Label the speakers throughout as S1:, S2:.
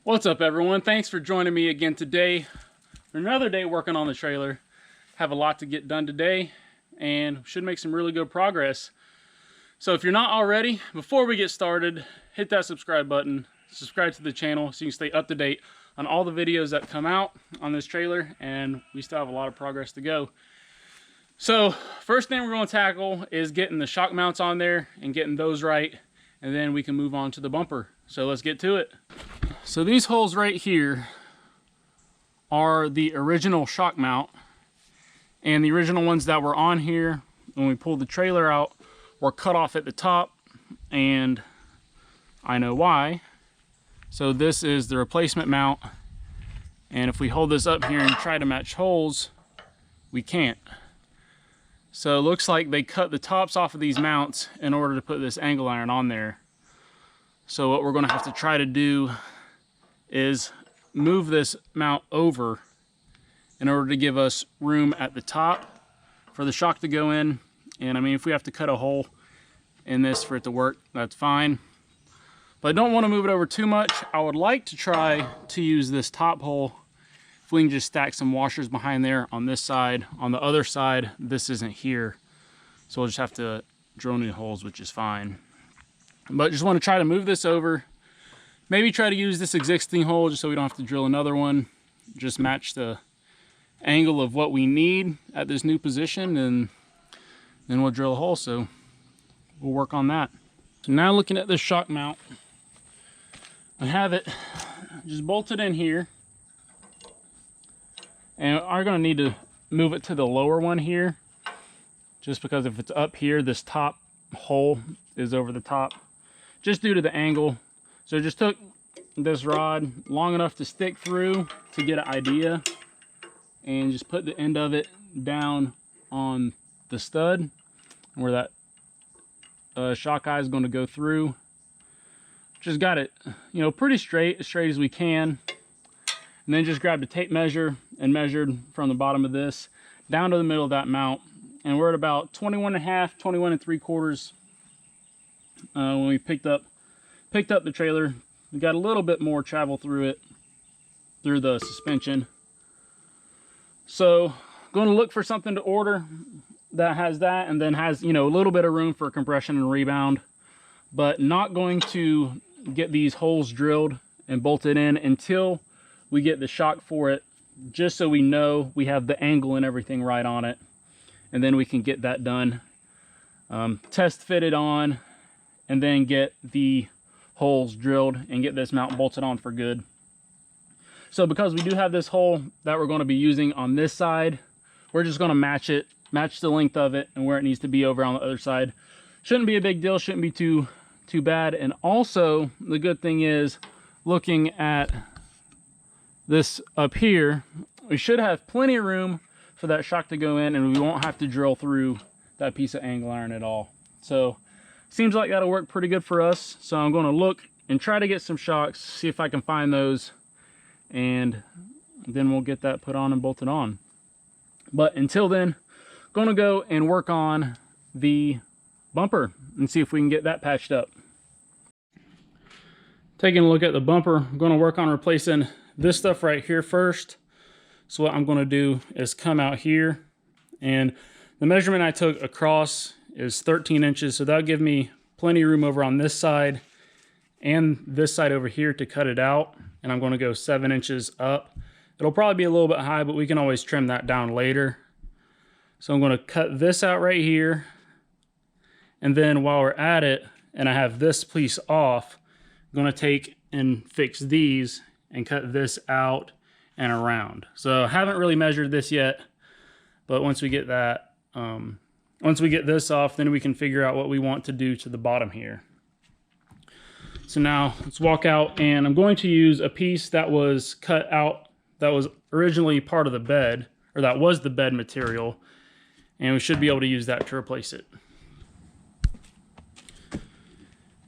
S1: What's up, everyone? Thanks for joining me again today for another day working on the trailer. Have a lot to get done today and should make some really good progress. So if you're not already, before we get started, hit that subscribe button, subscribe to the channel so you can stay up to date on all the videos that come out on this trailer, and we still have a lot of progress to go. So first thing we're going to tackle is getting the shock mounts on there and getting those right, and then we can move on to the bumper. So let's get to it. So these holes right here are the original shock mount, and the original ones that were on here when we pulled the trailer out were cut off at the top, and I know why. So this is the replacement mount, and if we hold this up here and try to match holes, we can't. So it looks like they cut the tops off of these mounts in order to put this angle iron on there. So what we're going to have to try to do is move this mount over in order to give us room at the top for the shock to go in. And I mean, if we have to cut a hole in this for it to work, that's fine. But I don't want to move it over too much. I would like to try to use this top hole. If we can just stack some washers behind there on this side. On the other side, this isn't here, so we'll just have to drill new holes, which is fine. But just want to try to move this over. Maybe try to use this existing hole just so we don't have to drill another one. Just match the angle of what we need at this new position, and then we'll drill a hole. So we'll work on that. So now looking at this shock mount, I have it just bolted in here. And I'm going to need to move it to the lower one here, just because if it's up here, this top hole is over the top, just due to the angle. So I just took this rod long enough to stick through to get an idea, and just put the end of it down on the stud where that shock eye is going to go through. Just got it, you know, pretty straight, as straight as we can. And then just grabbed a tape measure and measured from the bottom of this down to the middle of that mount. And we're at about 21.5, 21 3/4 when we picked up the trailer. We got a little bit more travel through the suspension. So going to look for something to order that has that, and then has, you know, a little bit of room for compression and rebound, but not going to get these holes drilled and bolted in until we get the shock for it, just so we know we have the angle and everything right on it, and then we can get that done, test fitted on, and then get the holes drilled and get this mount bolted on for good. So because we do have this hole that we're going to be using on this side, we're just going to match the length of it and where it needs to be over on the other side. Shouldn't be a big deal, shouldn't be too bad. And also the good thing is, looking at this up here, we should have plenty of room for that shock to go in, and we won't have to drill through that piece of angle iron at all. So seems like that'll work pretty good for us. So I'm going to look and try to get some shocks, see if I can find those, and then we'll get that put on and bolted on. But until then, going to go and work on the bumper and see if we can get that patched up. Taking a look at the bumper, I'm going to work on replacing this stuff right here first. So what I'm going to do is come out here, and the measurement I took across is 13 inches. So that'll give me plenty of room over on this side and this side over here to cut it out. And I'm going to go 7 inches up. It'll probably be a little bit high, but we can always trim that down later. So I'm going to cut this out right here. And then while we're at it, and I have this piece off, I'm going to take and fix these and cut this out and around. So I haven't really measured this yet, but once we get that, once we get this off, then we can figure out what we want to do to the bottom here. So now let's walk out, and I'm going to use a piece that was cut out, that was originally part of the bed, or that was the bed material, and we should be able to use that to replace it.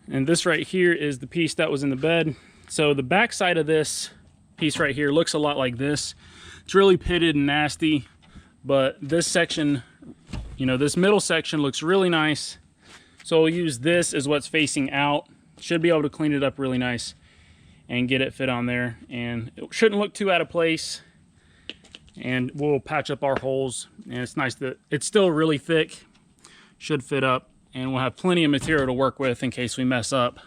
S1: And this right here is the piece that was in the bed. So the back side of this piece right here looks a lot like this. It's really pitted and nasty, but this section, you know, this middle section looks really nice. So we'll use this as what's facing out. Should be able to clean it up really nice. and get it fit on there. And it shouldn't look too out of place. And we'll patch up our holes. And it's nice that it's still really thick, should fit up, and we'll have plenty of material to work with in case we mess up.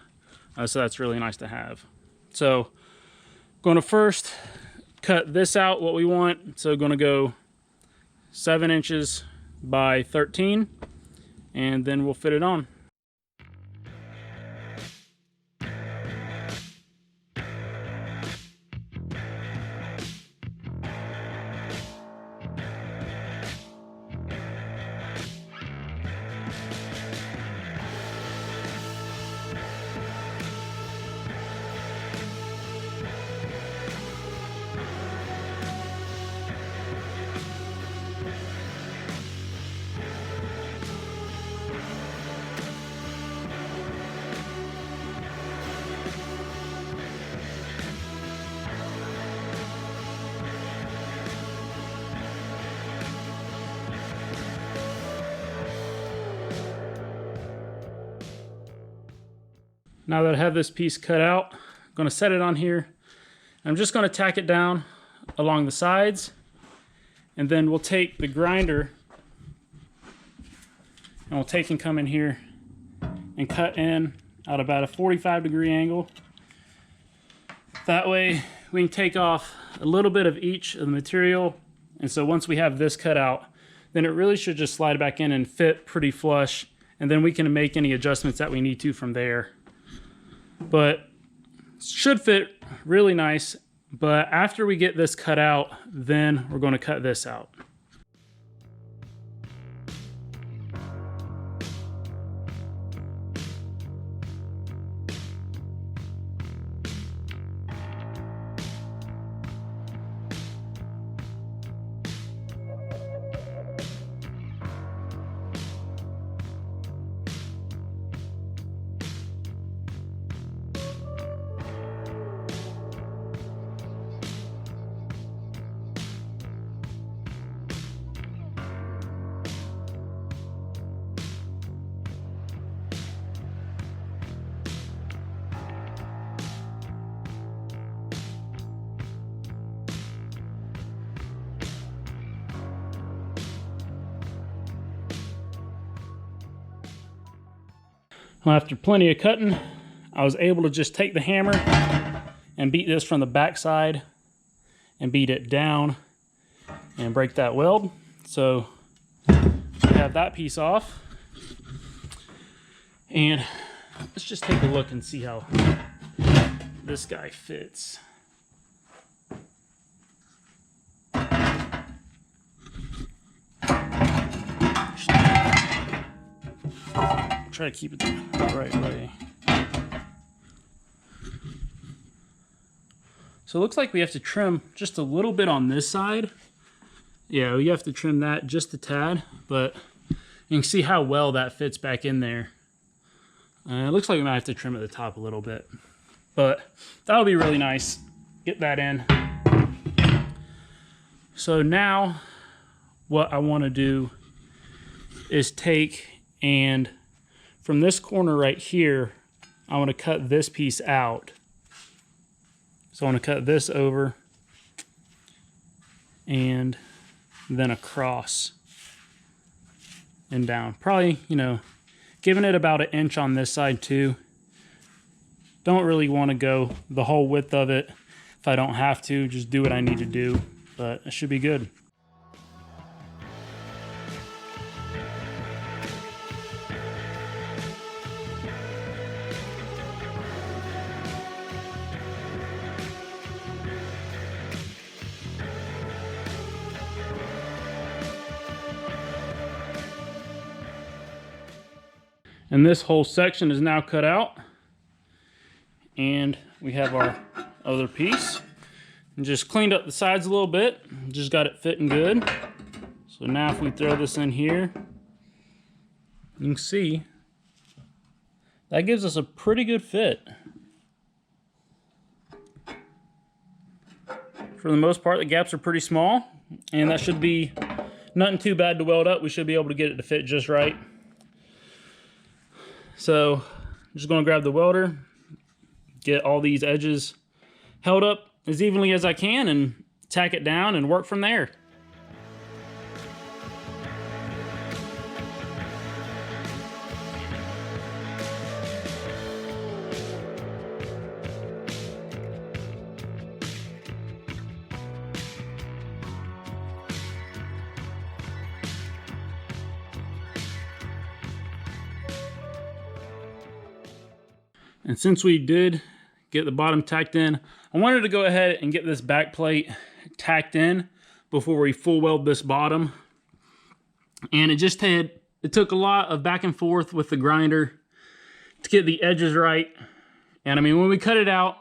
S1: So that's really nice to have. So going to first cut this out, what we want. So going to go 7 inches by 13, and then we'll fit it on. Now that I have this piece cut out, I'm going to set it on here. I'm just going to tack it down along the sides, and then we'll take the grinder and we'll take and come in here and cut in at about a 45-degree angle. That way we can take off a little bit of each of the material, and so once we have this cut out, then it really should just slide back in and fit pretty flush, and then we can make any adjustments that we need to from there. But should fit really nice. But after we get this cut out, then we're going to cut this out. Well, after plenty of cutting, I was able to just take the hammer and beat this from the back side and beat it down and break that weld. So we have that piece off. And let's just take a look and see how this guy fits. Try to keep it the right way. So it looks like we have to trim just a little bit on this side. Yeah, you have to trim that just a tad, but you can see how well that fits back in there. It looks like we might have to trim at the top a little bit, but that'll be really nice. Get that in. So now what I want to do is take and from this corner right here, I want to cut this piece out. So I want to cut this over and then across and down. Probably, you know, giving it about 1 inch on this side too. Don't really want to go the whole width of it. If I don't have to, just do what I need to do, but it should be good. And this whole section is now cut out. And we have our other piece. And just cleaned up the sides a little bit. Just got it fitting good. So now if we throw this in here, you can see that gives us a pretty good fit. For the most part, the gaps are pretty small. And that should be nothing too bad to weld up. We should be able to get it to fit just right. So I'm just going to grab the welder, get all these edges held up as evenly as I can and tack it down and work from there. And since we did get the bottom tacked in, I wanted to go ahead and get this back plate tacked in before we full weld this bottom. And it took a lot of back and forth with the grinder to get the edges right. And I mean, when we cut it out,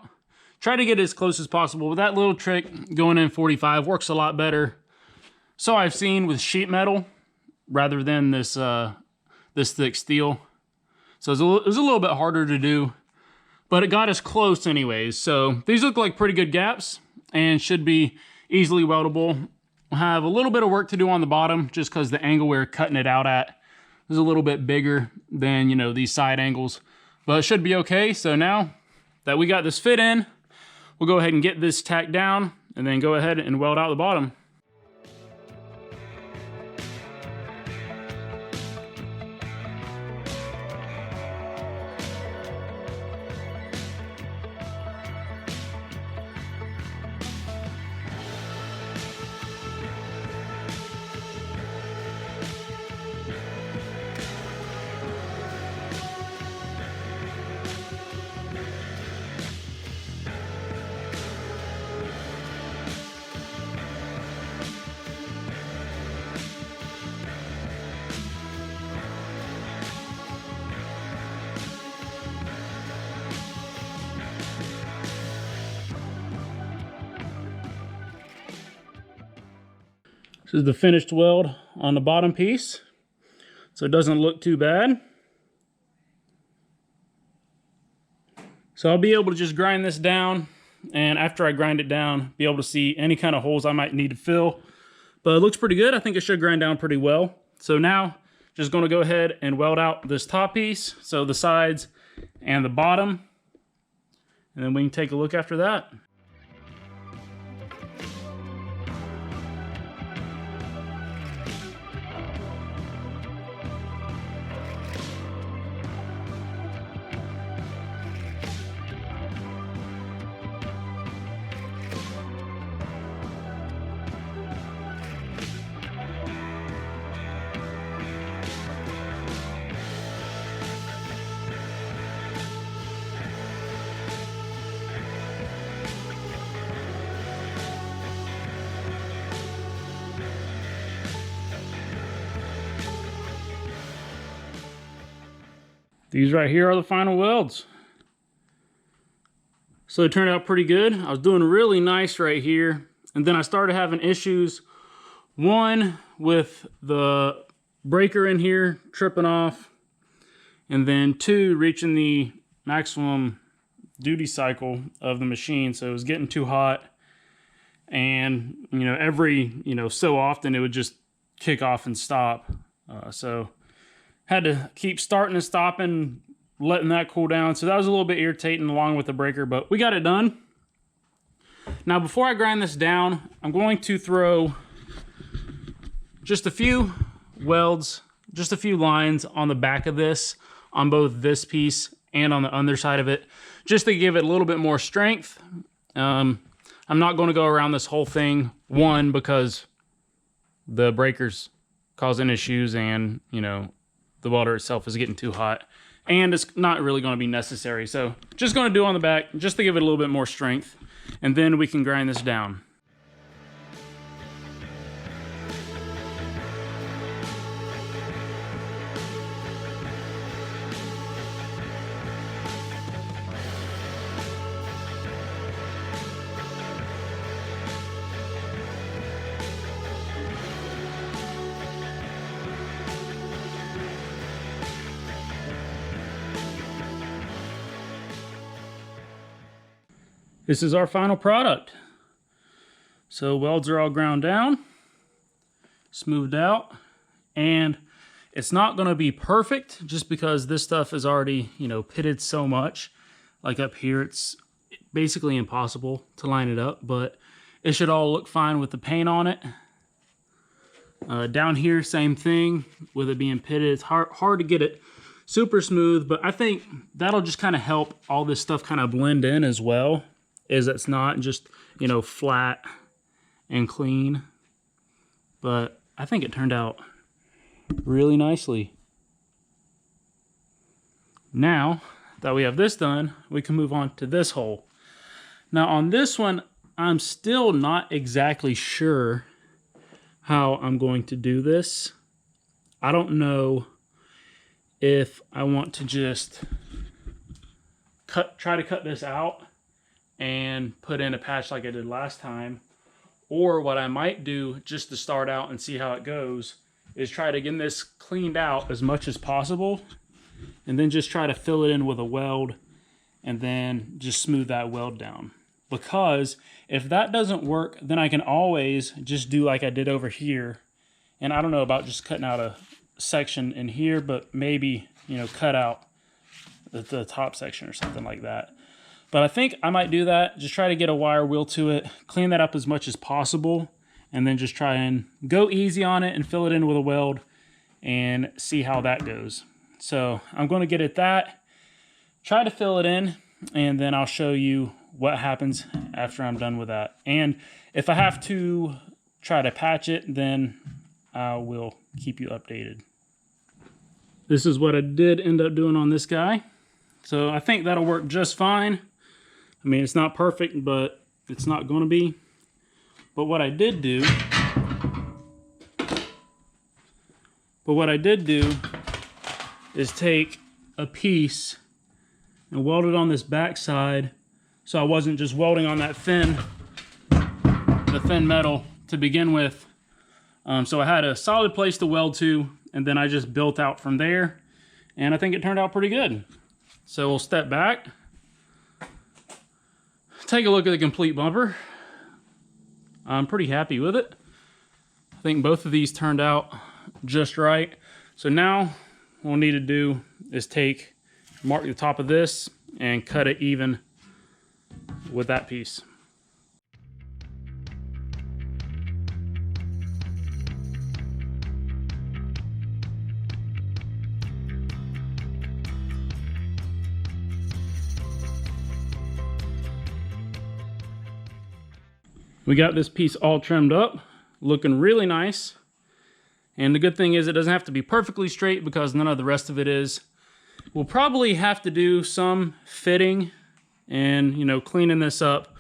S1: try to get it as close as possible. But that little trick, going in 45, works a lot better. So I've seen with sheet metal rather than this thick steel. So it was a little bit harder to do, but it got us close anyways. So these look like pretty good gaps and should be easily weldable. We'll have a little bit of work to do on the bottom just because the angle we're cutting it out at is a little bit bigger than, you know, these side angles, but it should be okay. So now that we got this fit in, we'll go ahead and get this tacked down and then go ahead and weld out the bottom. This is the finished weld on the bottom piece, so it doesn't look too bad. So I'll be able to just grind this down, and after I grind it down, be able to see any kind of holes I might need to fill. But it looks pretty good. I think it should grind down pretty well. So now, just going to go ahead and weld out this top piece, so the sides and the bottom, and then we can take a look after that. These right here are the final welds. So it turned out pretty good. I was doing really nice right here, and then I started having issues. One with the breaker in here tripping off, and then two, reaching the maximum duty cycle of the machine. So it was getting too hot, and every so often it would just kick off and stop. So had to keep starting and stopping, letting that cool down. So that was a little bit irritating along with the breaker, but we got it done. Now before I grind this down, I'm going to throw just a few welds, just a few lines on the back of this, on both this piece and on the underside of it, just to give it a little bit more strength. I'm not going to go around this whole thing, one, because the breaker's causing issues and, the welder itself is getting too hot, and it's not really going to be necessary. So just going to do on the back just to give it a little bit more strength, and then we can grind this down. This is our final product. So welds are all ground down, smoothed out, and it's not going to be perfect just because this stuff is already, pitted so much. Like up here, basically impossible to line it up, but it should all look fine with the paint on it. Down here, same thing, with it being pitted. It's hard to get it super smooth, but I think that'll just kind of help all this stuff kind of blend in as well, is it's not just, you know, flat and clean. But I think it turned out really nicely. Now that we have this done, we can move on to this hole. Now on this one, I'm still not exactly sure how I'm going to do this. I don't know if I want to just try to cut this out and put in a patch like I did last time, or what I might do just to start out and see how it goes is try to get this cleaned out as much as possible and then just try to fill it in with a weld and then just smooth that weld down. Because if that doesn't work, then I can always just do like I did over here. And I don't know about just cutting out a section in here, but maybe, you know, cut out the top section or something like that. But I think I might do that, just try to get a wire wheel to it, clean that up as much as possible, and then just try and go easy on it and fill it in with a weld and see how that goes. So I'm going to get at that, try to fill it in, and then I'll show you what happens after I'm done with that. And if I have to try to patch it, then I will keep you updated. This is what I did end up doing on this guy. So I think that'll work just fine. I mean, it's not perfect, but it's not going to be. But what I did do is take a piece and weld it on this back side, so I wasn't just welding on that thin metal to begin with. So I had a solid place to weld to, and then I just built out from there, and I think it turned out pretty good. So we'll step back, take a look at the complete bumper. I'm pretty happy with it. I think both of these turned out just right. So now what we'll need to do is mark the top of this and cut it even with that piece. We got this piece all trimmed up, looking really nice. And the good thing is it doesn't have to be perfectly straight because none of the rest of it is. We'll probably have to do some fitting and, you know, cleaning this up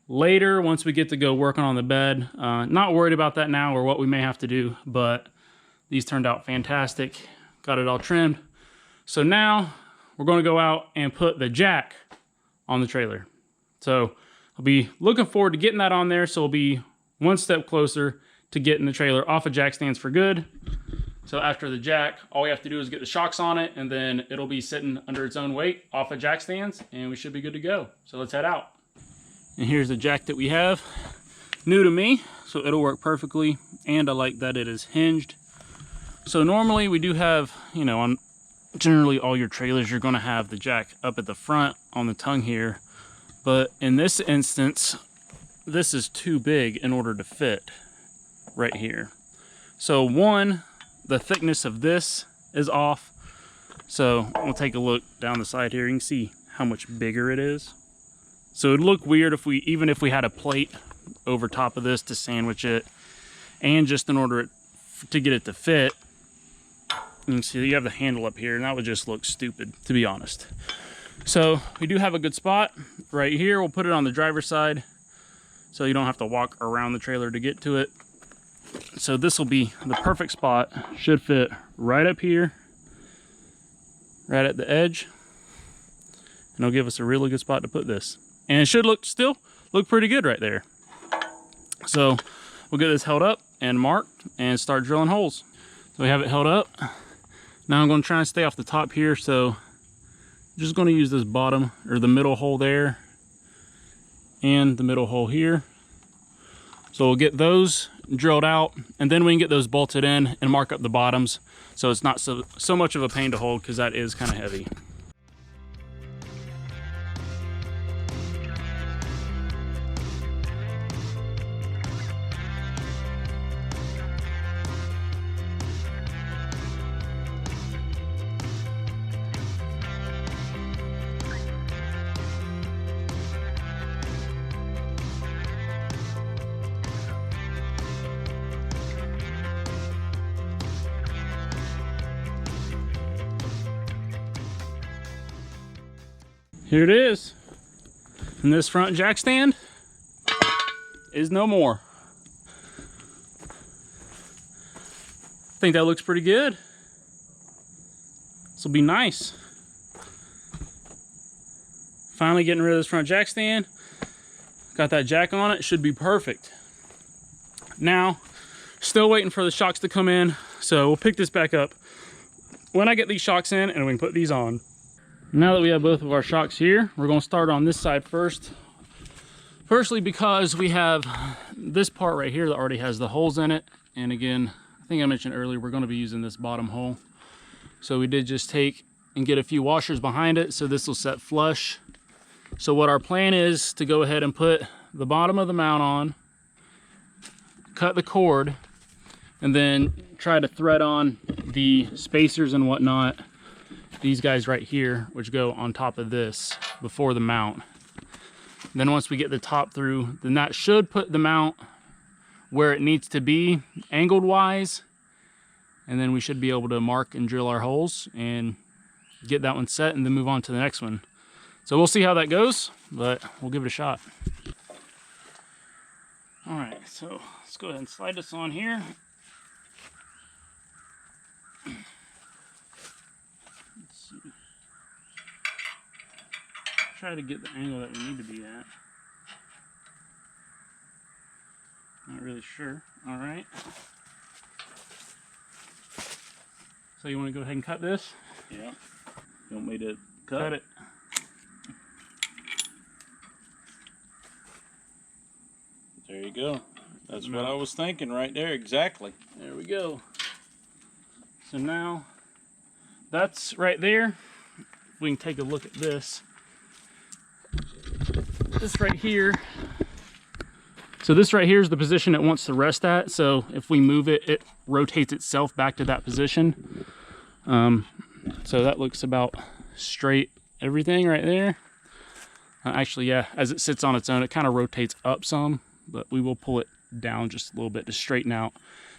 S1: later once we get to go working on the bed. Not worried about that now or what we may have to do, but these turned out fantastic. Got it all trimmed. So now we're going to go out and put the jack on the trailer. So I'll be looking forward to getting that on there, so we'll be one step closer to getting the trailer off of jack stands for good. So after the jack, all we have to do is get the shocks on it, and then it'll be sitting under its own weight off of jack stands, and we should be good to go. So let's head out. And here's the jack that we have. New to me, so it'll work perfectly, and I like that it is hinged. So normally we do have, you know, on generally all your trailers, you're going to have the jack up at the front on the tongue here. But in this instance, this is too big in order to fit right here. So one, the thickness of this is off. So we'll take a look down the side here. You can see how much bigger it is. So it'd look weird if even if we had a plate over top of this to sandwich it, and just in order to get it to fit. You can see you have the handle up here, and that would just look stupid, to be honest. So we do have a good spot right here. We'll put it on the driver's side so you don't have to walk around the trailer to get to it. So this will be the perfect spot. Should fit right up here, right at the edge, and it'll give us a really good spot to put this. And it should still look pretty good right there. So we'll get this held up and marked and start drilling holes. So we have it held up. Now I'm going to try and stay off the top here, so just going to use this bottom or the middle hole there and the middle hole here. So we'll get those drilled out, and then we can get those bolted in and mark up the bottoms so it's not so much of a pain to hold, because that is kind of heavy. Here it is. And this front jack stand is no more. I think that looks pretty good. This will be nice. Finally getting rid of this front jack stand. Got that jack on it, should be perfect. Now, still waiting for the shocks to come in, so we'll pick this back up when I get these shocks in and we can put these on. Now that we have both of our shocks here, we're going to start on this side first. Firstly, because we have this part right here that already has the holes in it. And again, I think I mentioned earlier, we're going to be using this bottom hole. So we did just take and get a few washers behind it, so this will set flush. So what our plan is to go ahead and put the bottom of the mount on, cut the cord, and then try to thread on the spacers and whatnot, these guys right here, which go on top of this before the mount. And then once we get the top through, then that should put the mount where it needs to be angled wise, and then we should be able to mark and drill our holes and get that one set and then move on to the next one. So we'll see how that goes, but we'll give it a shot. All right, so let's go ahead and slide this on here. Let's see. Try to get the angle that we need to be at. Not really sure. All right. So you want to go ahead and cut this?
S2: Yeah. You want me to
S1: cut it?
S2: There you go. That's what I was thinking right there, exactly.
S1: There we go. So now, that's right there. We can take a look at this. This right here. So this right here is the position it wants to rest at. So if we move it, it rotates itself back to that position. So that looks about straight, everything right there. Actually, yeah, as it sits on its own, it kind of rotates up some, but we will pull it down just a little bit to straighten out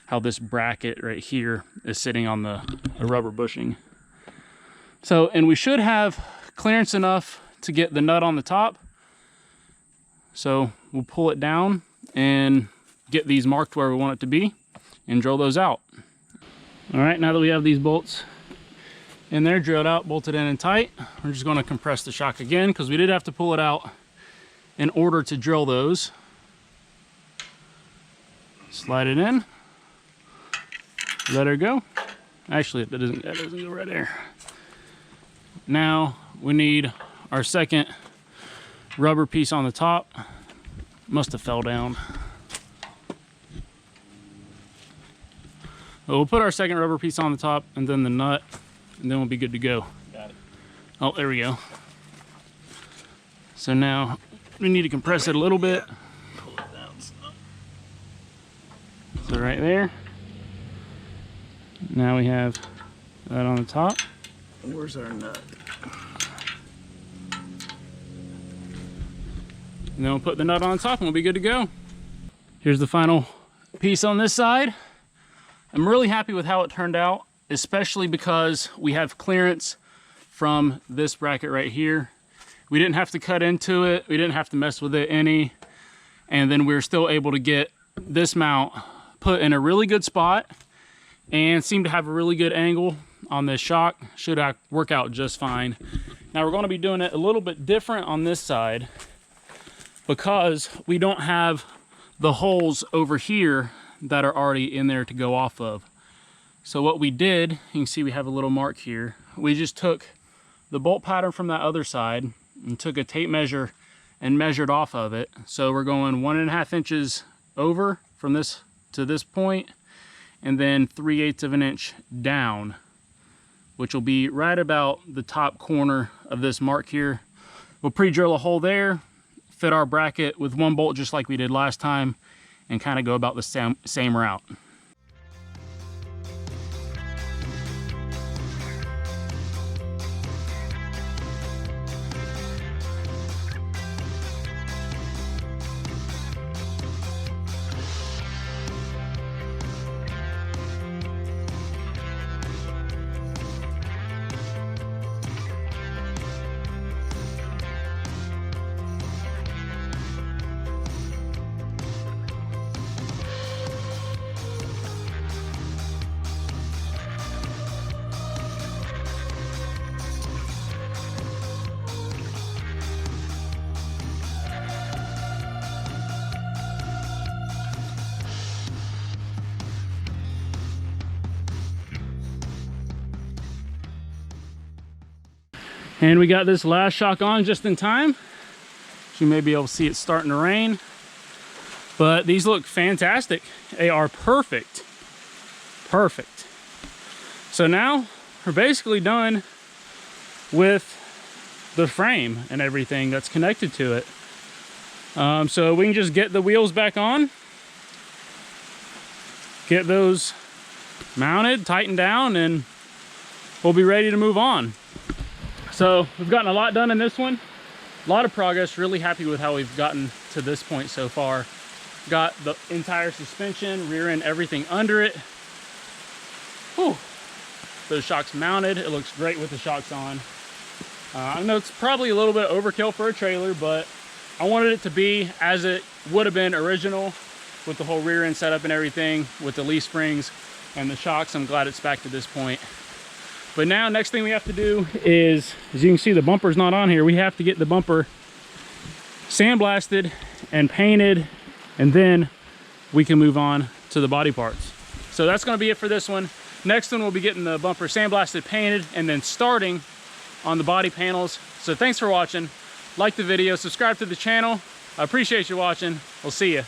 S1: how this bracket right here is sitting on the rubber bushing. So, and we should have clearance enough to get the nut on the top. So we'll pull it down and get these marked where we want it to be and drill those out. All right, now that we have these bolts in there, drilled out, bolted in and tight, we're just going to compress the shock again because we did have to pull it out in order to drill those. Slide it in, let her go. Actually, that doesn't go right there. Now we need our second rubber piece on the top. Must have fell down. But we'll put our second rubber piece on the top and then the nut, and then we'll be good to go.
S2: Got it.
S1: Oh, there we go. So now we need to compress it a little bit.
S2: Pull it down some.
S1: So right there. Now we have that on the top.
S2: Where's our nut?
S1: And then we'll put the nut on top and we'll be good to go. Here's the final piece on this side. I'm really happy with how it turned out, especially because we have clearance from this bracket right here. We didn't have to cut into it. We didn't have to mess with it any. And then we were still able to get this mount put in a really good spot and seem to have a really good angle on this shock. Should work out just fine. Now we're going to be doing it a little bit different on this side because we don't have the holes over here that are already in there to go off of. So what we did, you can see we have a little mark here. We just took the bolt pattern from that other side and took a tape measure and measured off of it. So we're going 1.5 inches over from this to this point, and then 3/8 of an inch down, which will be right about the top corner of this mark here. We'll pre-drill a hole there, fit our bracket with one bolt just like we did last time, and kind of go about the same route. And we got this last shock on just in time. You may be able to see it starting to rain. But these look fantastic. They are perfect. Perfect. So now we're basically done with the frame and everything that's connected to it. So we can just get the wheels back on, get those mounted, tightened down, and we'll be ready to move on. So we've gotten a lot done in this one. A lot of progress. Really happy with how we've gotten to this point so far. Got the entire suspension, rear end, everything under it. Whew. Those shocks mounted. It looks great with the shocks on. I know it's probably a little bit overkill for a trailer, but I wanted it to be as it would have been original, with the whole rear end setup and everything, with the leaf springs and the shocks. I'm glad it's back to this point. But now, next thing we have to do is, as you can see, the bumper's not on here. We have to get the bumper sandblasted and painted, and then we can move on to the body parts. So that's gonna be it for this one. Next one, we'll be getting the bumper sandblasted, painted, and then starting on the body panels. So thanks for watching. Like the video, subscribe to the channel. I appreciate you watching. We'll see you.